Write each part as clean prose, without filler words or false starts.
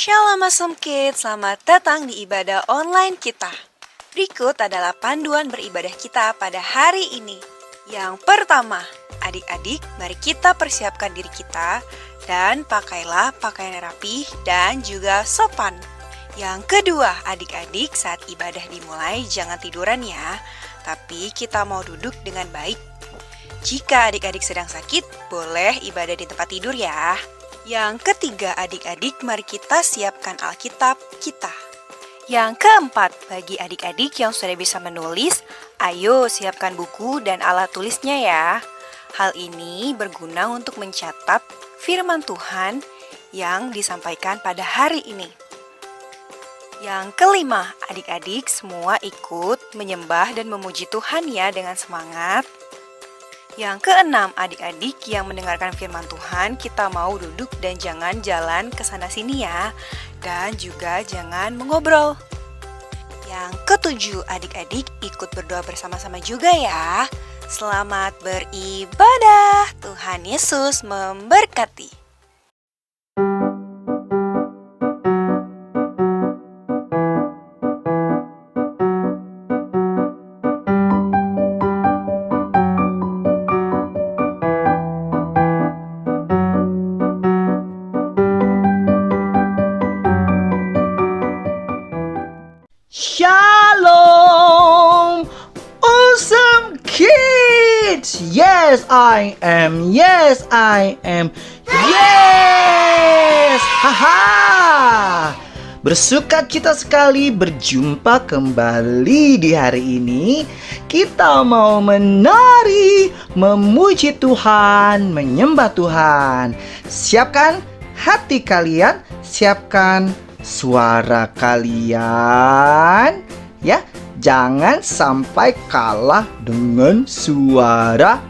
Shalom Awesome Kids, selamat datang di ibadah online kita. Berikut adalah panduan beribadah kita pada hari ini. Yang pertama, adik-adik, mari kita persiapkan diri kita dan pakailah pakaian rapi dan juga sopan. Yang kedua, adik-adik, saat ibadah dimulai jangan tiduran ya, tapi kita mau duduk dengan baik. Jika adik-adik sedang sakit, boleh ibadah di tempat tidur ya. Yang ketiga, adik-adik, mari kita siapkan Alkitab kita. Yang keempat, bagi adik-adik yang sudah bisa menulis, ayo siapkan buku dan alat tulisnya ya. Hal ini berguna untuk mencatat firman Tuhan yang disampaikan pada hari ini. Yang kelima, adik-adik semua ikut menyembah dan memuji Tuhan ya dengan semangat. Yang keenam, adik-adik yang mendengarkan firman Tuhan, kita mau duduk dan jangan jalan ke sana sini ya. Dan juga jangan mengobrol. Yang ketujuh, adik-adik ikut berdoa bersama-sama juga ya. Selamat beribadah. Tuhan Yesus memberkati. Shalom, awesome kids! Yes, I am. Yes, I am. Yes! Haha! Bersukacita sekali berjumpa kembali di hari ini. Kita mau menari, memuji Tuhan, menyembah Tuhan. Siapkan hati kalian, siapkan suara kalian, ya, jangan sampai kalah dengan suara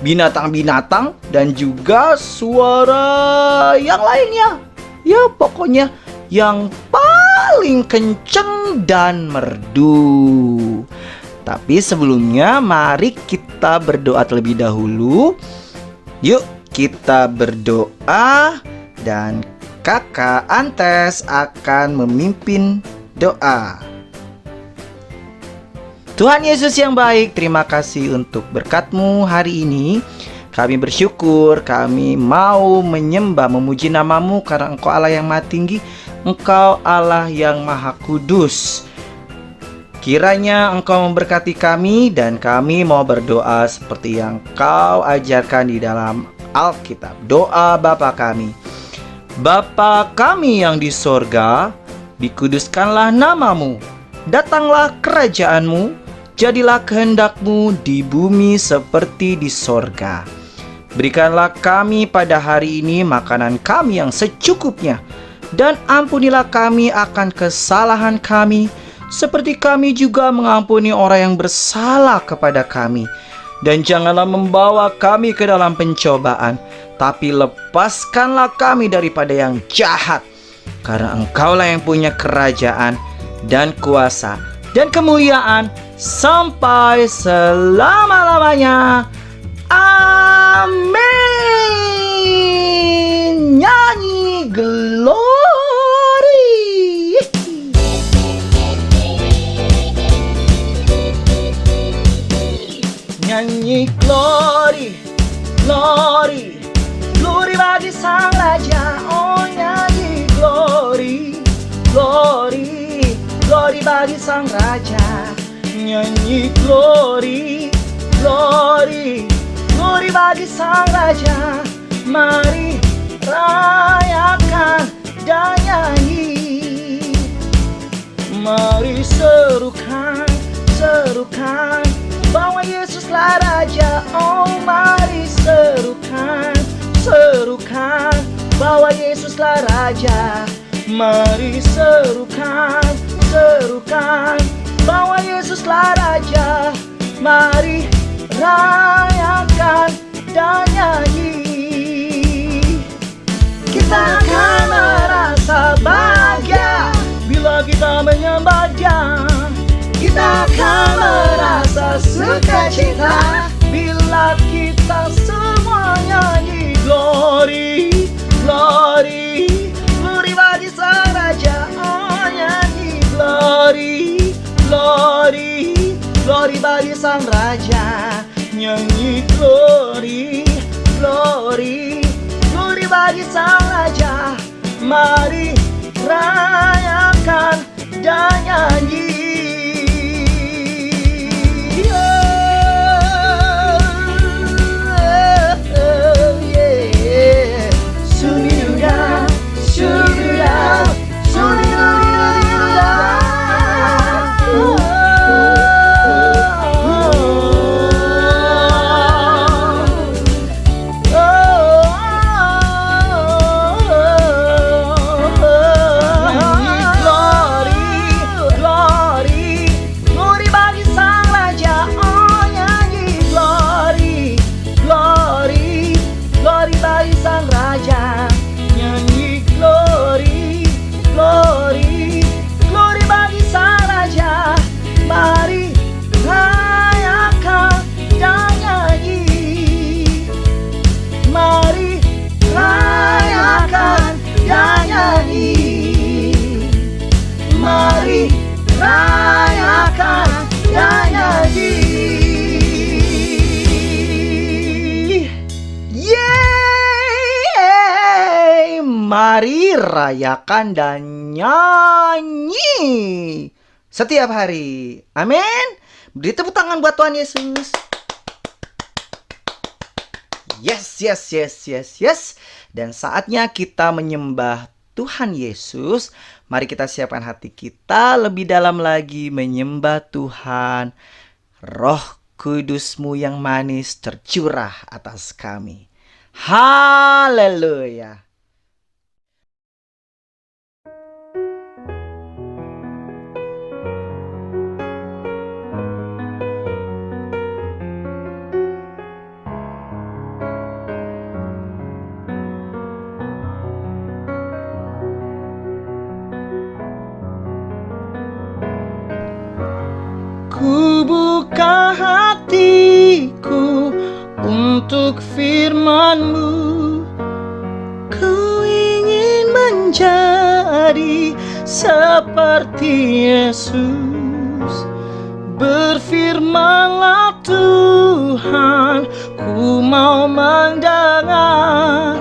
binatang-binatang dan juga suara yang lainnya. Ya, pokoknya yang paling kenceng dan merdu. Tapi sebelumnya mari kita berdoa terlebih dahulu. Yuk kita berdoa dan Kakak Antes akan memimpin doa. Tuhan Yesus yang baik, terima kasih untuk berkat-Mu hari ini. Kami bersyukur, kami mau menyembah, memuji nama-Mu karena Engkau Allah yang Maha Tinggi, Engkau Allah yang Maha Kudus. Kiranya Engkau memberkati kami dan kami mau berdoa seperti yang Kau ajarkan di dalam Alkitab. Doa Bapa kami. Bapa kami yang di sorga, dikuduskanlah nama-Mu, datanglah kerajaan-Mu, jadilah kehendak-Mu di bumi seperti di sorga. Berikanlah kami pada hari ini makanan kami yang secukupnya, dan ampunilah kami akan kesalahan kami, seperti kami juga mengampuni orang yang bersalah kepada kami. Dan janganlah membawa kami ke dalam pencobaan, tapi lepaskanlah kami daripada yang jahat. Karena Engkaulah yang punya kerajaan dan kuasa dan kemuliaan sampai selama-lamanya. Amin. Nyanyi glory. Nyanyi glory, glory, glory bagi Sang Raja. Oh nyanyi glory, glory, glory bagi Sang Raja. Nyanyi glory, glory, glory bagi Sang Raja. Mari rayakan dan nyanyi. Mari serukan, serukan, bahwa Yesuslah Raja. Oh mari serukan, serukan, bahwa Yesuslah Raja. Mari serukan, serukan, bahwa Yesuslah Raja. Mari rayakan dan nyanyi. Kita akan merasa bahagia bila kita menyembah Dia. Kita akan merasa sukacita bila kita semua nyanyi glory, glory, glory bagi Sang sang raja. Oh nyanyi glory, glory, glory bagi sang raja. Nyanyi glory, glory, glory bagi sang raja. Mari rayakan dan nyanyi. Mari rayakan dan nyanyi setiap hari. Amin. Beri tepuk tangan buat Tuhan Yesus. Yes, yes, yes, yes, yes. Dan saatnya kita menyembah Tuhan Yesus. Mari kita siapkan hati kita lebih dalam lagi menyembah Tuhan. Roh Kudus-Mu yang manis tercurah atas kami. Haleluya. Ku buka hatiku untuk firman-Mu. Ku ingin menjadi seperti Yesus. Berfirmanlah Tuhan, ku mau mendengar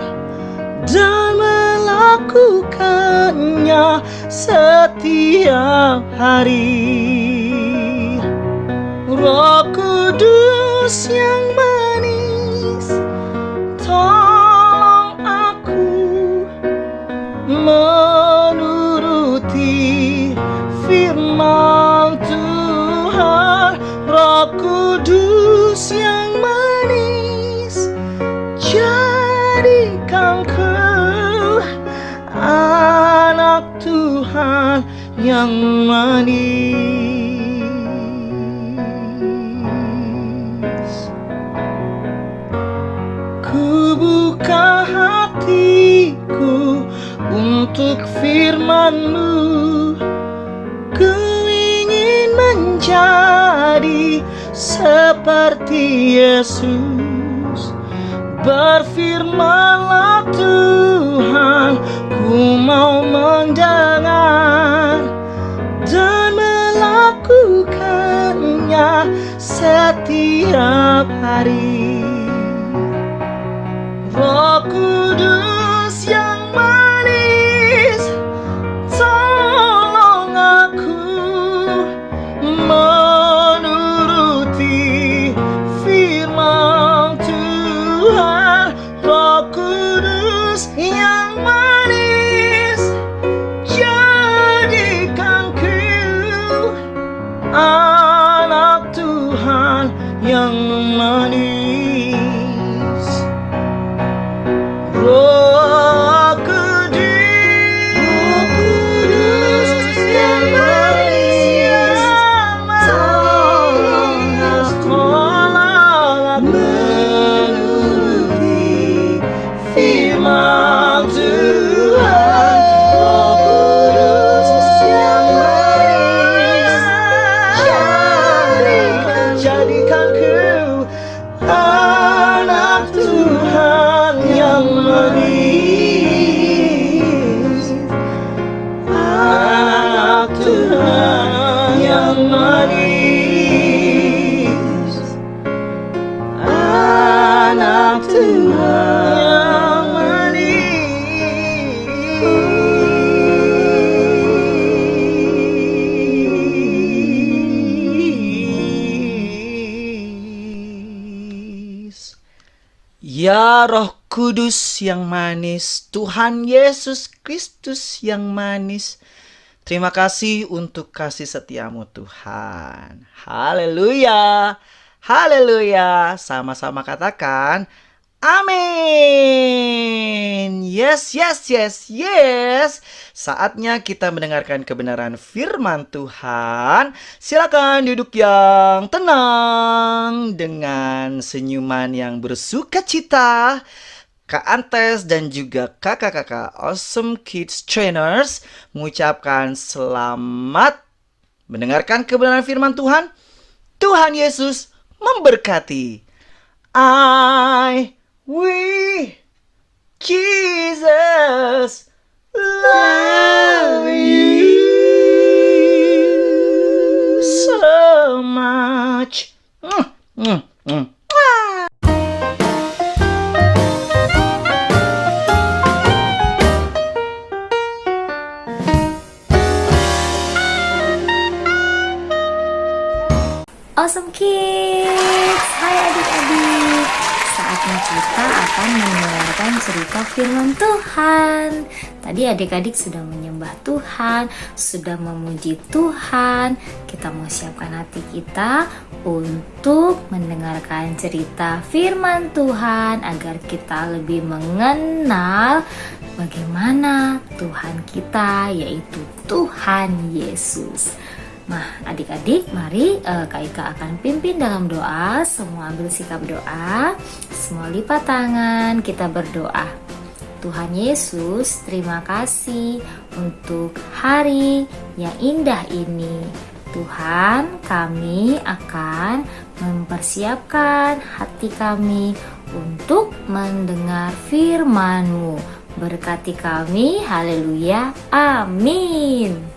dan melakukannya setiap hari. Roh Kudus yang manis, tolong aku menuruti firman Tuhan. Roh Kudus yang manis, jadikanku anak Tuhan yang manis. Ku buka hatiku untuk firman-Mu. Ku ingin menjadi seperti Yesus. Berfirmanlah Tuhan, ku mau mendengar dan melakukannya setiap hari. Roh Kudus yang manis, tolong aku menuruti firman Tuhan. Roh Kudus yang manis, jadikanku anak Tuhan yang manis. Roh Kudus yang manis, tolong aku menuruti firman Tuhan. Roh Kudus yang manis, jadikanku anak Tuhan yang manis. Ya Roh Kudus yang manis, Tuhan Yesus Kristus yang manis, terima kasih untuk kasih setiamu Tuhan. Haleluya, haleluya. Sama-sama katakan, amin. Yes, yes, yes, yes. Saatnya kita mendengarkan kebenaran firman Tuhan. Silakan duduk yang tenang dengan senyuman yang bersuka cita. Kak Antes dan juga kakak-kakak Awesome Kids Trainers mengucapkan selamat mendengarkan kebenaran firman Tuhan. Tuhan Yesus memberkati. We, Jesus, love you so much. Awesome Kids, hai adik-adik. Saatnya kita akan mendengarkan cerita firman Tuhan. Tadi adik-adik sudah menyembah Tuhan, sudah memuji Tuhan. Kita mau siapkan hati kita untuk mendengarkan cerita firman Tuhan agar kita lebih mengenal bagaimana Tuhan kita, yaitu Tuhan Yesus. Nah, adik-adik, mari Kak Ika akan pimpin dalam doa. Semua ambil sikap doa, semua lipat tangan, kita berdoa. Tuhan Yesus, terima kasih untuk hari yang indah ini. Tuhan, kami akan mempersiapkan hati kami untuk mendengar firman-Mu. Berkati kami, haleluya, amin.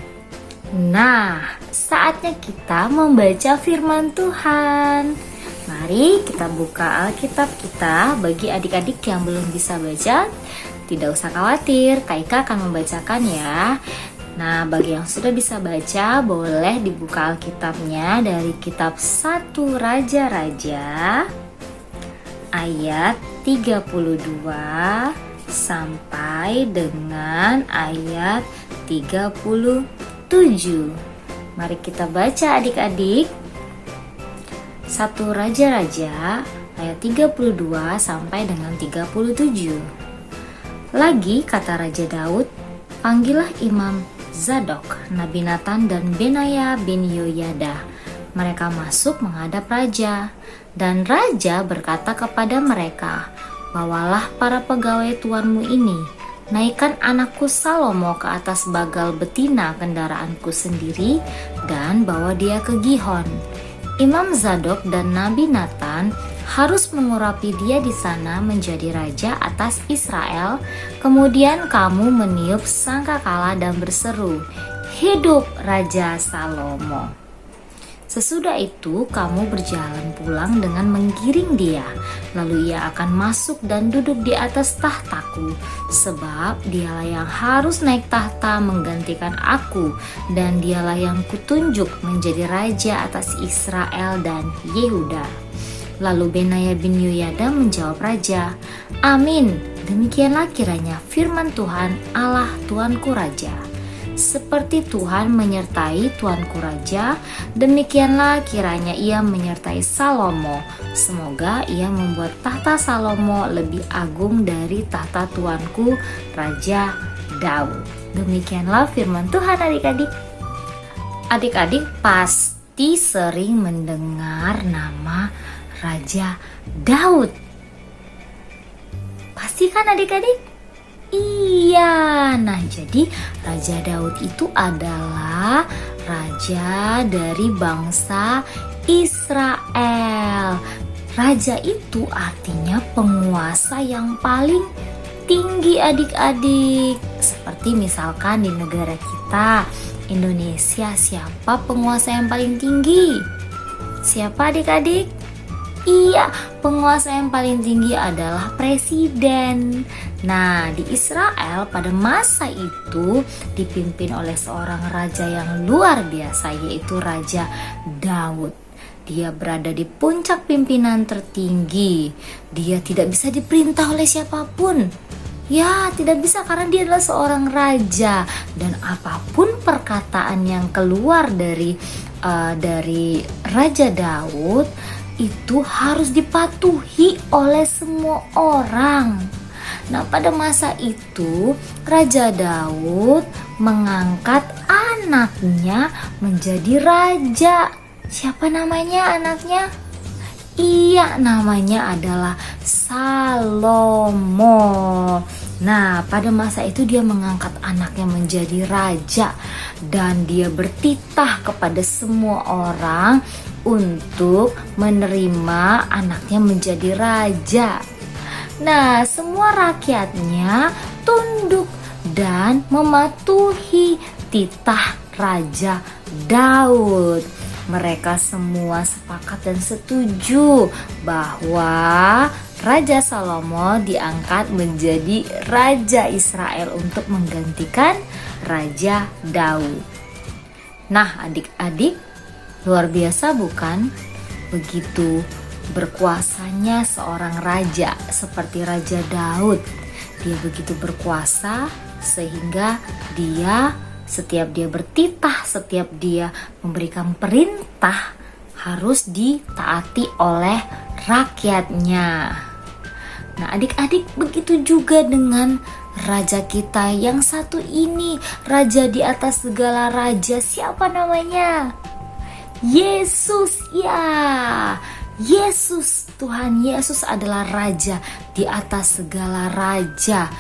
Nah, saatnya kita membaca firman Tuhan. Mari kita buka Alkitab kita. Bagi adik-adik yang belum bisa baca, tidak usah khawatir, Kak Ika akan membacakan ya. Nah, bagi yang sudah bisa baca, boleh dibuka Alkitabnya dari kitab 1 Raja-Raja ayat 32 sampai dengan ayat 37. Mari kita baca adik-adik. 1 Raja-Raja ayat 32 sampai dengan 37. Lagi kata Raja Daud, panggillah Imam Zadok, Nabi Nathan dan Benaya bin Yoyada. Mereka masuk menghadap raja, dan raja berkata kepada mereka, bawalah para pegawai tuanmu ini, naikkan anakku Salomo ke atas bagal betina kendaraanku sendiri dan bawa dia ke Gihon. Imam Zadok dan Nabi Nathan harus mengurapi dia di sana menjadi raja atas Israel. Kemudian kamu meniup sangkakala dan berseru, hidup Raja Salomo. Sesudah itu kamu berjalan pulang dengan menggiring dia, lalu ia akan masuk dan duduk di atas tahtaku, sebab dialah yang harus naik tahta menggantikan aku, dan dialah yang kutunjuk menjadi raja atas Israel dan Yehuda. Lalu Benaya bin Yoyada menjawab raja, amin, demikianlah kiranya firman Tuhan Allah Tuanku Raja. Seperti Tuhan menyertai tuanku raja, demikianlah kiranya ia menyertai Salomo. Semoga ia membuat tahta Salomo lebih agung dari tahta tuanku Raja Daud. Demikianlah firman Tuhan adik-adik. Adik-adik pasti sering mendengar nama Raja Daud. Pasti kan adik-adik? Iya, nah jadi Raja Daud itu adalah raja dari bangsa Israel. Raja itu artinya penguasa yang paling tinggi adik-adik. Seperti misalkan di negara kita, Indonesia, siapa penguasa yang paling tinggi? Siapa adik-adik? Iya, penguasa yang paling tinggi adalah presiden. Nah, di Israel pada masa itu dipimpin oleh seorang raja yang luar biasa, yaitu Raja Daud. Dia berada di puncak pimpinan tertinggi. Dia tidak bisa diperintah oleh siapapun. Ya, tidak bisa karena dia adalah seorang raja, dan apapun perkataan yang keluar dari Raja Daud itu harus dipatuhi oleh semua orang. Nah, pada masa itu Raja Daud mengangkat anaknya menjadi raja. Siapa namanya anaknya? Iya, namanya adalah Salomo. Nah, pada masa itu dia mengangkat anaknya menjadi raja, dan dia bertitah kepada semua orang untuk menerima anaknya menjadi raja. Nah, semua rakyatnya tunduk dan mematuhi titah Raja Daud. Mereka semua sepakat dan setuju bahwa Raja Salomo diangkat menjadi Raja Israel untuk menggantikan Raja Daud. Nah, adik-adik, luar biasa bukan? Begitu berkuasanya seorang raja seperti Raja Daud. Dia begitu berkuasa sehingga setiap dia bertitah, setiap dia memberikan perintah harus ditaati oleh rakyatnya. Nah, adik-adik, begitu juga dengan raja kita yang satu ini, raja di atas segala raja. Siapa namanya? Yesus, ya. Yesus, Tuhan Yesus adalah raja di atas segala raja.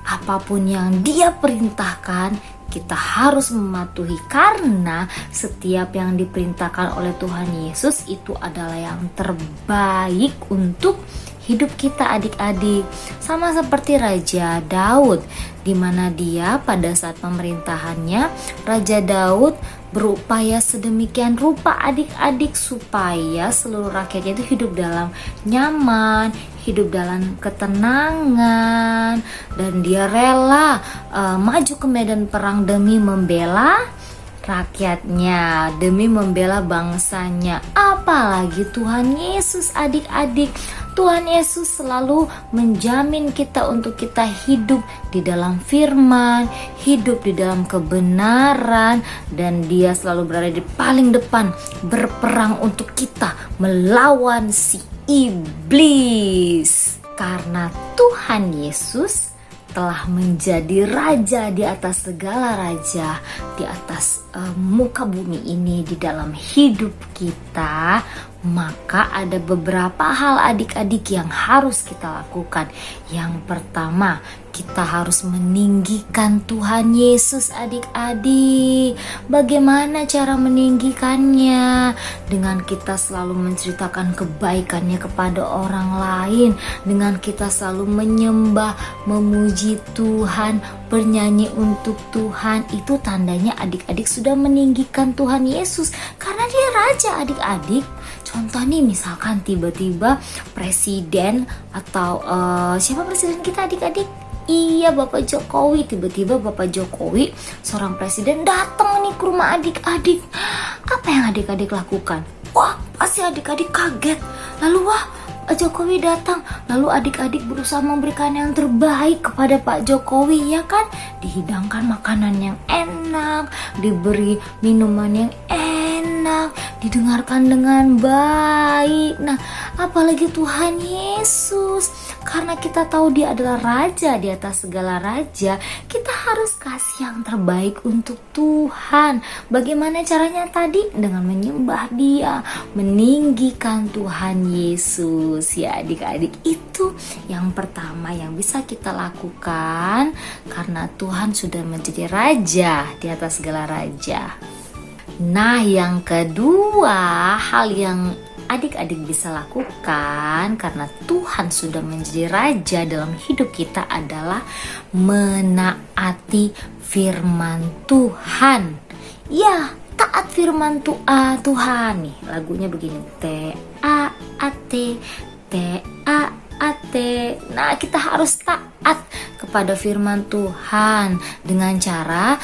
Apapun yang dia perintahkan, kita harus mematuhi, karena setiap yang diperintahkan oleh Tuhan Yesus itu adalah yang terbaik untuk hidup kita, adik-adik. Sama seperti Raja Daud, di mana dia pada saat pemerintahannya, Raja Daud berupaya sedemikian rupa, adik-adik, supaya seluruh rakyatnya itu hidup dalam nyaman, hidup dalam ketenangan, dan dia rela maju ke medan perang demi membela rakyatnya, demi membela bangsanya. Apalagi Tuhan Yesus, adik-adik. Tuhan Yesus selalu menjamin kita untuk kita hidup di dalam firman, hidup di dalam kebenaran, dan dia selalu berada di paling depan berperang untuk kita melawan si iblis. Karena Tuhan Yesus telah menjadi raja di atas segala raja, di atas muka bumi ini, di dalam hidup kita, maka ada beberapa hal, adik-adik, yang harus kita lakukan. Yang pertama, kita harus meninggikan Tuhan Yesus, adik-adik. Bagaimana cara meninggikannya? Dengan kita selalu menceritakan kebaikannya kepada orang lain, dengan kita selalu menyembah, memuji Tuhan, bernyanyi untuk Tuhan. Itu tandanya adik-adik sudah meninggikan Tuhan Yesus, karena dia raja, adik-adik. Contoh nih, misalkan tiba-tiba presiden atau siapa presiden kita, adik-adik? Iya, Bapak Jokowi. Tiba-tiba Bapak Jokowi, seorang presiden, datang nih ke rumah adik-adik. Apa yang adik-adik lakukan? Wah, pasti adik-adik kaget. Lalu Jokowi datang, lalu adik-adik berusaha memberikan yang terbaik kepada Pak Jokowi, ya kan? Dihidangkan makanan yang enak, diberi minuman yang enak, didengarkan dengan baik. Nah, apalagi Tuhan Yesus, karena kita tahu dia adalah raja di atas segala raja, kita harus kasih yang terbaik untuk Tuhan. Bagaimana caranya tadi? Dengan menyembah dia, meninggikan Tuhan Yesus. Ya, adik-adik, itu yang pertama yang bisa kita lakukan, karena Tuhan sudah menjadi raja di atas segala raja. Nah, yang kedua, hal yang adik-adik bisa lakukan karena Tuhan sudah menjadi raja dalam hidup kita adalah menaati firman Tuhan. Ya, taat firman Tuhan nih. Lagunya begini, T-A-A-T, T-A-A-T. Nah, kita harus taat kepada firman Tuhan dengan cara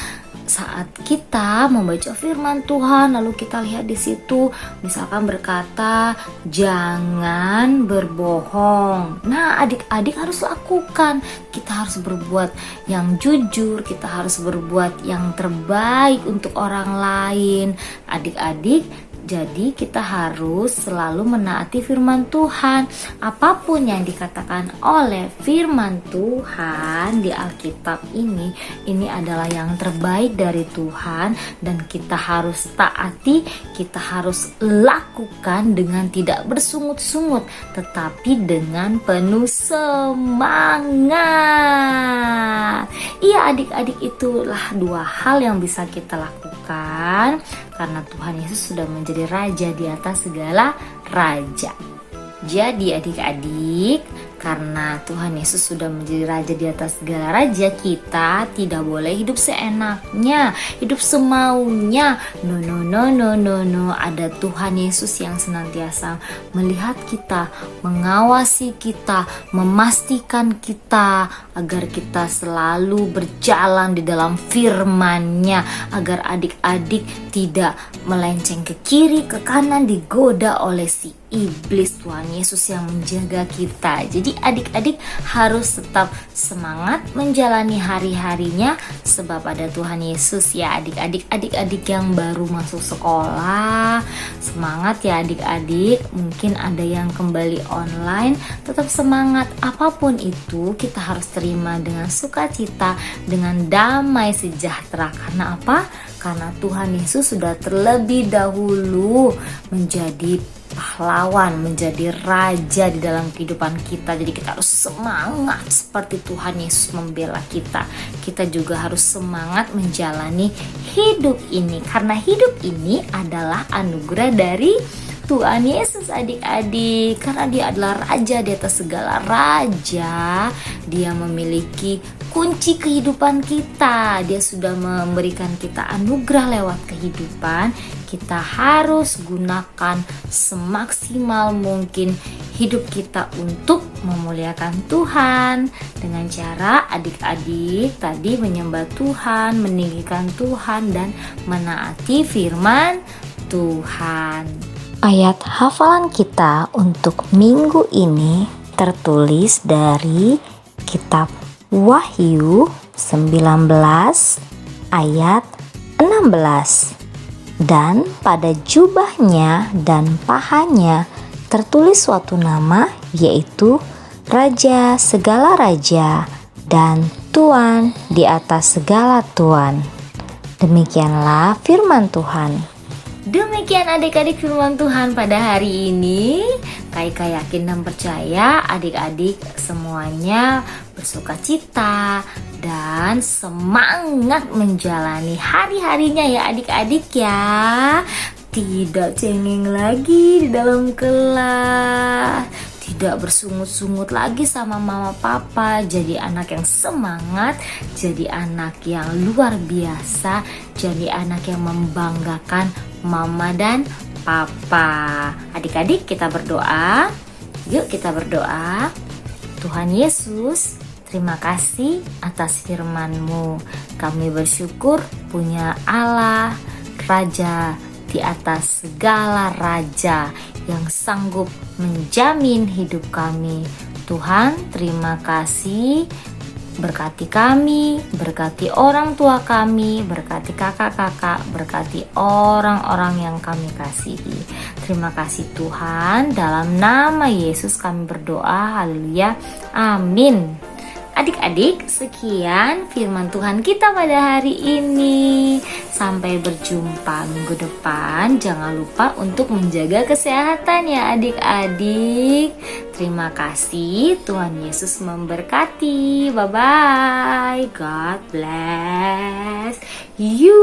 saat kita membaca firman Tuhan, lalu kita lihat di situ misalkan berkata jangan berbohong. Nah, adik-adik harus lakukan. Kita harus berbuat yang jujur, kita harus berbuat yang terbaik untuk orang lain. Adik-adik, jadi kita harus selalu menaati firman Tuhan. Apapun yang dikatakan oleh firman Tuhan di Alkitab ini adalah yang terbaik dari Tuhan, dan kita harus taati, kita harus lakukan dengan tidak bersungut-sungut, tetapi dengan penuh semangat. Iya adik-adik, itulah dua hal yang bisa kita lakukan karena Tuhan Yesus sudah menjadi raja di atas segala raja. Jadi adik-adik, karena Tuhan Yesus sudah menjadi raja di atas segala raja, kita tidak boleh hidup seenaknya, hidup semaunya. No. Ada Tuhan Yesus yang senantiasa melihat kita, mengawasi kita, memastikan kita agar kita selalu berjalan di dalam firman-Nya, agar adik-adik tidak melenceng ke kiri, ke kanan, digoda oleh si iblis. Tuhan Yesus yang menjaga kita. Jadi adik-adik harus tetap semangat menjalani hari-harinya, sebab ada Tuhan Yesus ya adik-adik. Adik-adik yang baru masuk sekolah, semangat ya adik-adik. Mungkin ada yang kembali online, tetap semangat. Apapun itu kita harus terima dengan sukacita, dengan damai sejahtera. Karena apa? Karena Tuhan Yesus sudah terlebih dahulu menjadi pahlawan, menjadi raja di dalam kehidupan kita. Jadi kita harus semangat seperti Tuhan Yesus membela kita. Kita juga harus semangat menjalani hidup ini, karena hidup ini adalah anugerah dari Tuhan Yesus adik-adik. Karena Dia adalah raja di atas segala raja. Dia memiliki kunci kehidupan kita. Dia sudah memberikan kita anugerah lewat kehidupan. Kita harus gunakan semaksimal mungkin hidup kita untuk memuliakan Tuhan, dengan cara adik-adik tadi menyembah Tuhan, meninggikan Tuhan, dan menaati firman Tuhan. Ayat hafalan kita untuk minggu ini tertulis dari kitab Wahyu 19 ayat 16. Dan pada jubahnya dan pahanya tertulis suatu nama, yaitu Raja segala raja dan Tuan di atas segala tuan. Demikianlah firman Tuhan. Demikian adik-adik firman Tuhan pada hari ini. Kaika yakin dan percaya adik-adik semuanya bersukacita dan semangat menjalani hari-harinya ya adik-adik ya. Tidak cengeng lagi di dalam kelas, tidak bersungut-sungut lagi sama mama papa. Jadi anak yang semangat, jadi anak yang luar biasa, jadi anak yang membanggakan mama dan papa. Adik-adik kita berdoa. Yuk kita berdoa. Tuhan Yesus, terima kasih atas firman-Mu. Kami bersyukur punya Allah, Raja di atas segala raja yang sanggup menjamin hidup kami. Tuhan, terima kasih. Berkati kami, berkati orang tua kami, berkati kakak-kakak, berkati orang-orang yang kami kasihi. Terima kasih Tuhan, dalam nama Yesus kami berdoa, haleluya, amin. Adik-adik, sekian firman Tuhan kita pada hari ini. Sampai berjumpa minggu depan. Jangan lupa untuk menjaga kesehatan ya adik-adik. Terima kasih, Tuhan Yesus memberkati. Bye-bye. God bless you.